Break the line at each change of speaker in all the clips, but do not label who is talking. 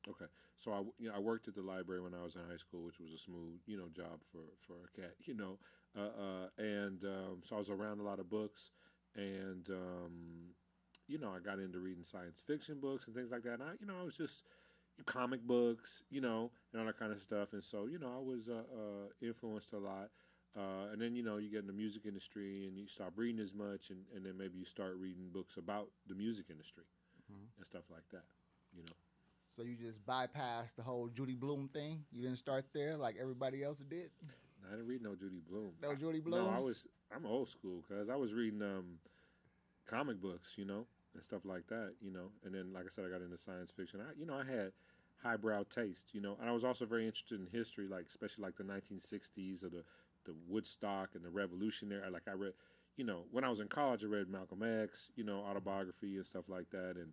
Okay, so I worked at the library when I was in high school, which was a smooth job for a cat. And so I was around a lot of books, and I got into reading science fiction books and things like that. And I was just comic books, and all that kind of stuff. And so I was influenced a lot. And then you get in the music industry and you stop reading as much, and then maybe you start reading books about the music industry
Hmm.
and stuff like that. You know.
So you just bypassed the whole Judy Bloom thing. You didn't start there like everybody else did.
I didn't read no Judy Bloom.
No Judy
No,
Blooms.
I'm old school because I was reading comic books, and stuff like that, And then, like I said, I got into science fiction. I had highbrow taste, and I was also very interested in history, like especially like the 1960s or the Woodstock and the Revolutionary. Like I read, when I was in college, I read Malcolm X, autobiography and stuff like that, and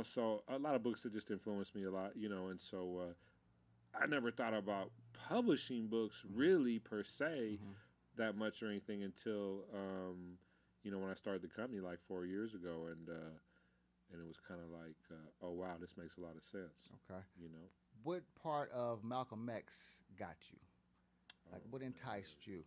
so a lot of books that just influenced me a lot, and so. I never thought about publishing books
Hmm.
really per se
Hmm.
that much or anything until when I started the company like 4 years ago, and it was kind of like, oh wow, this makes a lot of sense,
Okay.
you know.
What part of Malcolm X got you? Like,
Oh
what
man,
enticed you?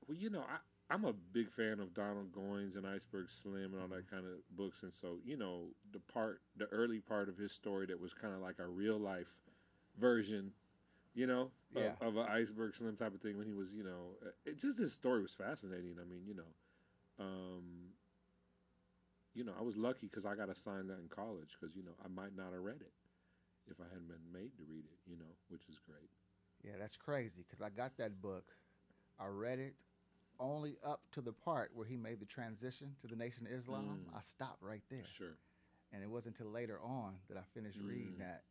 well I'm a big fan of Donald Goines and Iceberg Slim and all
Hmm.
that kind of books, and so the early part of his story that was kind of like a real life version
Yeah.
of an iceberg slim type of thing when he was, it just his story was fascinating. I mean, um, I was lucky because I got assigned that in college because I might not have read it if I hadn't been made to read it, which is great.
Yeah, that's crazy because I got that book. I read it only up to the part where he made the transition to the Nation of Islam.
Mm,
I stopped right there.
sure.
And it wasn't until later on that I finished reading
Mm,
that.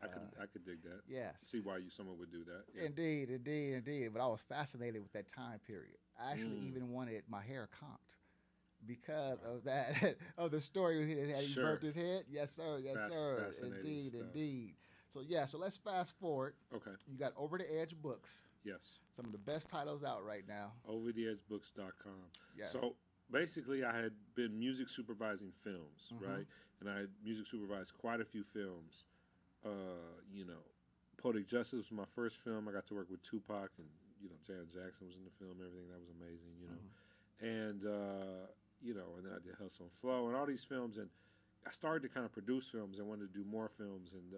I could I could dig that.
Yes,
See why someone would do that. Yeah.
indeed, indeed, indeed. But I was fascinated with that time period. I actually
Mm,
even wanted my hair conked because
wow.
of that, of the story he had. He burnt
Sure.
his head. Yes, sir.
Fascinating
Indeed,
stuff.
indeed. So, yeah, so let's fast forward.
Okay.
You got Over the Edge books,
Yes.
some of the best titles out right now.
Overtheedgebooks.com.
Yes.
So basically, I had been music supervising films,
Mm-hmm.
right? And I had music supervised quite a few films. Uh, you know, Poetic Justice was my first film. I got to work with Tupac, and Janet Jackson was in the film. Everything that was amazing.
Mm-hmm.
And and then I did Hustle and Flow and all these films, and I started to kind of produce films. I wanted to do more films, and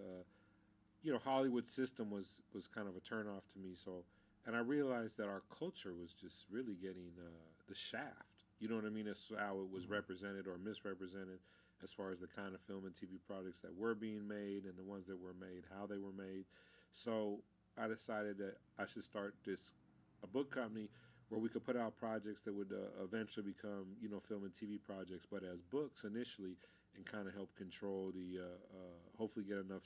Hollywood system was kind of a turnoff to me. So, and I realized that our culture was just really getting the shaft. You know what I mean? As how it was
Mm-hmm.
represented or misrepresented, as far as the kind of film and TV products that were being made and the ones that were made, how they were made. So I decided that I should start this a book company where we could put out projects that would eventually become film and TV projects, but as books initially, and kind of help control the hopefully get enough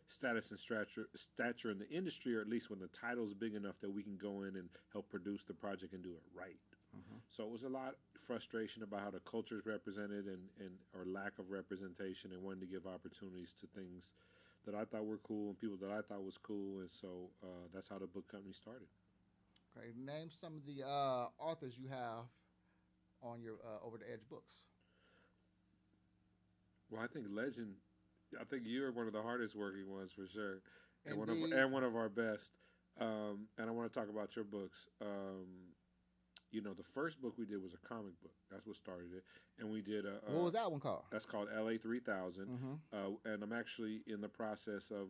status and stature in the industry, or at least when the title's big enough that we can go in and help produce the project and do it right.
Mm-hmm.
So it was a lot of frustration about how the culture is represented and or lack of representation, and wanting to give opportunities to things that I thought were cool and people that I thought was cool, and so that's how the book company started.
Okay. Name some of the authors you have on your Over the Edge books.
Well, I think you're one of the hardest working ones for sure, and
Indeed.
one of our best. And I want to talk about your books. The first book we did was a comic book. That's what started it, and we did
What was that one called?
that's called LA 3000.
Mm-hmm.
And I'm actually in the process of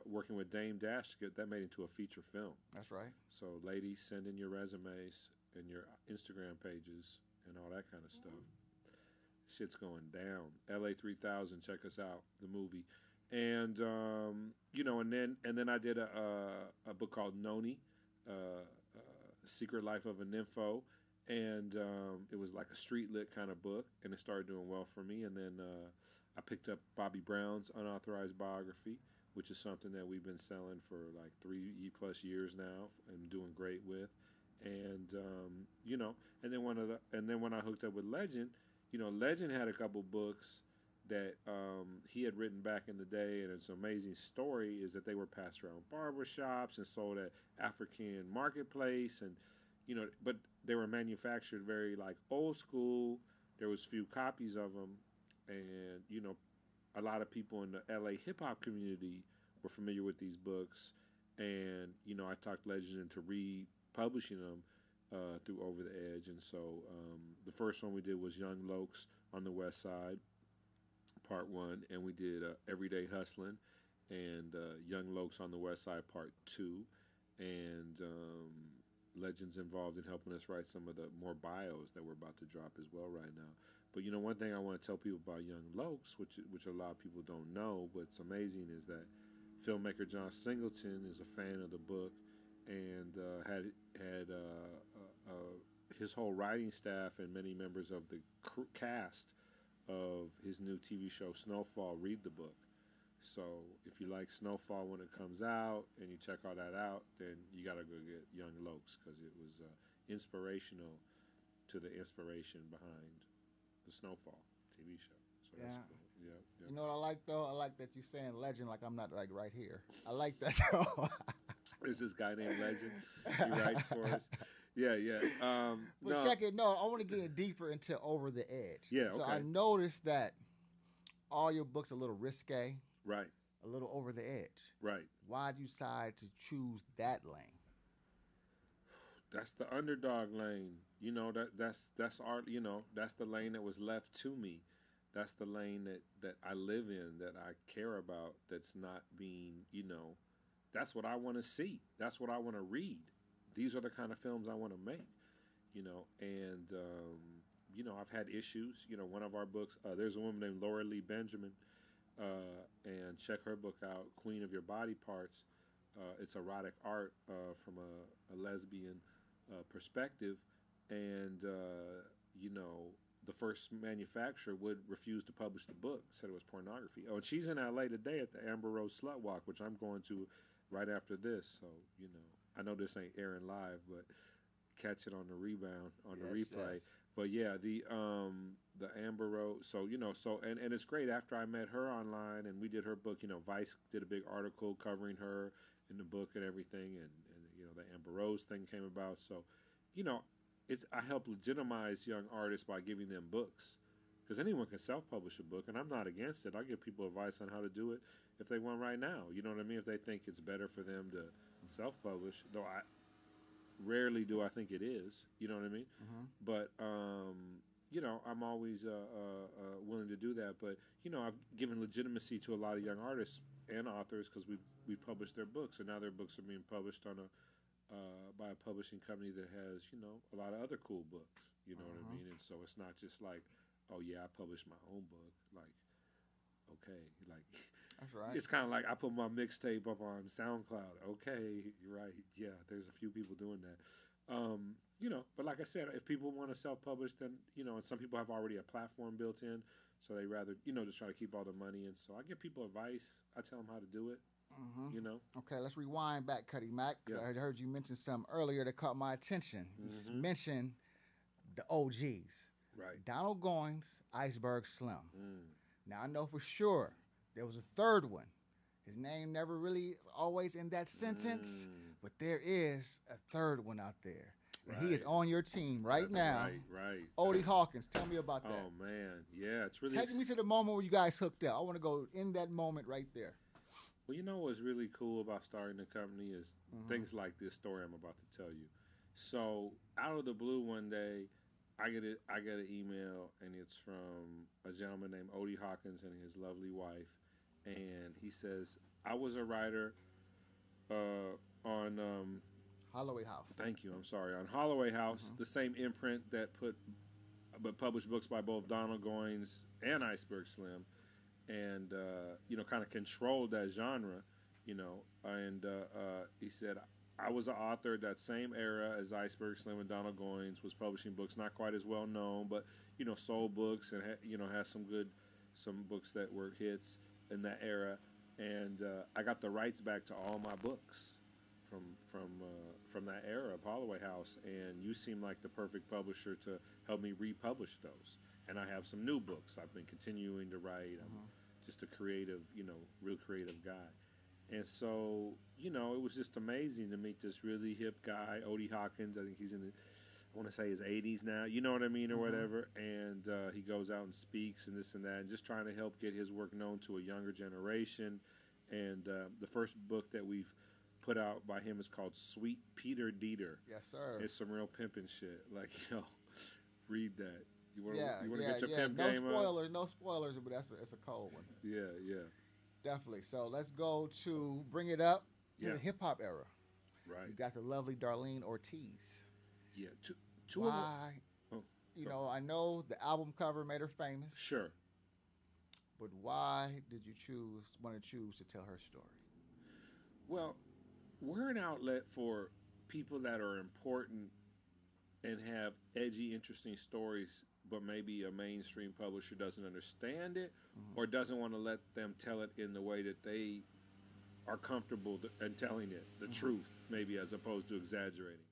working with Dame Dash to get that made into a feature film.
That's right.
So, ladies, send in your resumes and your Instagram pages and all that kind of stuff. Shit's going down. LA 3000, check us out, the movie. And, and then I did a book called Noni, Secret Life of a Nympho. And it was like a street lit kind of book, and it started doing well for me. And then I picked up Bobby Brown's unauthorized biography, which is something that we've been selling for like 3+ years now and doing great with. And and then when I hooked up with Legend, Legend had a couple books that he had written back in the day, and it's an amazing story. Is that they were passed around barber shops and sold at African marketplace, and but they were manufactured very like old school. There was few copies of them, and a lot of people in the LA hip hop community were familiar with these books, and I talked Legend into republishing them through Over the Edge, and so the first one we did was Young Locs on the West Side, Part One, and we did Everyday Hustling and Young Locs on the West Side Part Two, and Legends involved in helping us write some of the more bios that we're about to drop as well right now. But one thing I want to tell people about Young Locs, which a lot of people don't know, but it's amazing, is that filmmaker John Singleton is a fan of the book, and had his whole writing staff and many members of the cast of his new TV show Snowfall read the book. So if you like Snowfall when it comes out and you check all that out, then you gotta go get Young Locs, because it was inspirational to the inspiration behind the Snowfall TV show. So that's cool. Yeah.
You know what I like though? I like that you're saying Legend like I'm not like right here. I like that though.
There's this guy named Legend. He writes for us. Yeah.
But check it. No, I want to get deeper into Over the Edge.
Yeah.
So
okay.
I noticed that all your books are a little risque.
Right.
A little over the edge.
Right.
Why did you decide to choose that lane?
That's the underdog lane. That's our. That's the lane that was left to me. That's the lane that I live in, that I care about. That's not being. That's what I want to see. That's what I want to read. These are the kind of films I want to make. And I've had issues. One of our books. There's a woman named Laura Lee Benjamin. And check her book out, Queen of Your Body Parts. It's erotic art from a lesbian perspective, and the first manufacturer would refuse to publish the book, said it was pornography. Oh, and she's in LA today at the Amber Rose Slut Walk, which I'm going to right after this. So I know this ain't airing live, but catch it on the rebound, on the replay. Yes. But yeah, the Amber Rose. So and it's great. After I met her online and we did her book, Vice did a big article covering her in the book and everything, and the Amber Rose thing came about. So, I help legitimize young artists by giving them books, because anyone can self-publish a book, and I'm not against it. I give people advice on how to do it if they want right now. You know what I mean? If they think it's better for them to self-publish, though I rarely do I think it is. You know what I mean? Mm-hmm. But I'm always willing to do that. But I've given legitimacy to a lot of young artists and authors, because we've published their books, and now their books are being published on by a publishing company that has a lot of other cool books. You know what I mean? And so it's not just like, oh yeah, I published my own book. Like, okay, like that's right. It's kind of like I put my mixtape up on SoundCloud. Okay, you're right. Yeah, there's a few people doing that. But like I said, if people want to self-publish, then and some people have already a platform built in, so they rather just try to keep all the money. And so I give people advice. I tell them how to do it.
Okay, let's rewind back, Cutty Mack. Yeah. I heard you mention something earlier that caught my attention. You just mentioned the OGs.
Right.
Donald Goines, Iceberg Slim. Now I know for sure there was a third one. His name never really always in that sentence, but there is a third one out there. Right. And he is on your team right now.
Right.
Odie Hawkins, tell me about that.
Oh man, yeah, it's really
taking me to the moment where you guys hooked up. I want to go in that moment right there.
Well, what's really cool about starting the company is things like this story I'm about to tell you. So out of the blue one day, I get an email, and it's from a gentleman named Odie Hawkins and his lovely wife, and he says, I was a writer on
Holloway House.
Thank you. I'm sorry. On Holloway House, the same imprint that published books by both Donald Goines and Iceberg Slim, and kind of controlled that genre, and he said, I was an author that same era as Iceberg Slim and Donald Goines, was publishing books not quite as well known, but sold books and has some books that were hits in that era, and I got the rights back to all my books from that era of Holloway House, and you seem like the perfect publisher to help me republish those. And I have some new books I've been continuing to write. I'm just a creative, real creative guy. And so, it was just amazing to meet this really hip guy, Odie Hawkins. I think he's in want to say his 80s now, you know what I mean, or whatever. And he goes out and speaks and this and that, and just trying to help get his work known to a younger generation. And the first book that we've put out by him is called Sweet Peter Dieter.
Yes, sir.
It's some real pimping shit. Like, yo, read that. You want to get your
yeah.
pimp game up?
No spoilers, but it's a cold one.
Yeah.
Definitely. So let's go to bring it up to the hip hop era.
Right.
You got the lovely Darlene Ortiz.
Yeah. Two of them.
You know, I know the album cover made her famous.
Sure.
But why did you want to choose to tell her story?
Well, we're an outlet for people that are important and have edgy, interesting stories, but maybe a mainstream publisher doesn't understand it or doesn't want to let them tell it in the way that they are comfortable in telling it, the truth, maybe, as opposed to exaggerating.